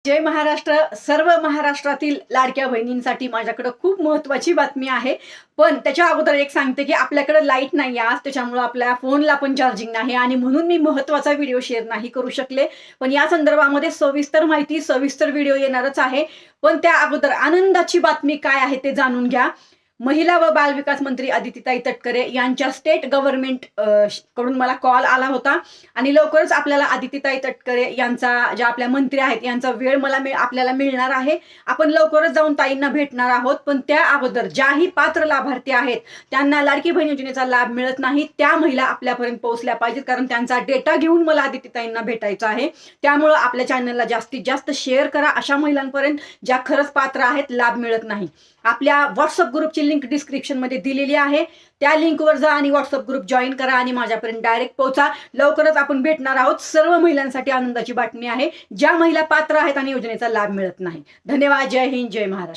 जय महाराष्ट्र. सर्व महाराष्ट्रातील लाडक्या बहिणींसाठी माझ्याकडे खूप महत्त्वाची बातमी आहे. पण त्याच्या अगोदर एक सांगते की आपल्याकडे लाईट नाही आज, त्याच्यामुळे आपल्या फोनला पण चार्जिंग नाही आणि म्हणून मी महत्त्वाचा व्हिडिओ शेअर नाही करू शकले. पण या संदर्भामध्ये सविस्तर माहिती, सविस्तर व्हिडिओ येणारच आहे. पण त्या अगोदर आनंदाची बातमी काय आहे ते जाणून घ्या. महिला व बाल विकास मंत्री अदितीताई तटकरे यांच्या स्टेट गव्हर्नमेंट कडून मला कॉल आला होता आणि लवकरच आपल्याला अदितीताई तटकरे यांचा, ज्या आपल्या मंत्री आहेत, यांचा वेळ आपल्याला मिळणार आहे. आपण लवकरच जाऊन ताईंना भेटणार आहोत. पण त्या अगोदर ज्याही पात्र लाभार्थी आहेत त्यांना लाडकी बहीण योजनेचा लाभ मिळत नाही, त्या महिला आपल्यापर्यंत पोहोचल्या पाहिजेत, कारण त्यांचा डेटा घेऊन मला अदितीताईंना भेटायचं आहे. त्यामुळे आपल्या चॅनलला जास्तीत जास्त शेअर करा अशा महिलांपर्यंत ज्या खरंच पात्र आहेत, लाभ मिळत नाही. आपल्या व्हॉट्सअप ग्रुपची लिंक डिस्क्रिप्शन मध्ये दिलेली आहे. त्या लिंकवर जा आणि व्हॉट्सअप ग्रुप जॉईन करा आणि माझ्यापर्यंत डायरेक्ट पोहोचा. लवकरच आपण भेटणार आहोत. सर्व महिलांसाठी आनंदाची बातमी आहे, ज्या महिला पात्र आहेत आणि योजनेचा लाभ मिळत नाही. धन्यवाद. जय हिंद, जय महाराष्ट्र.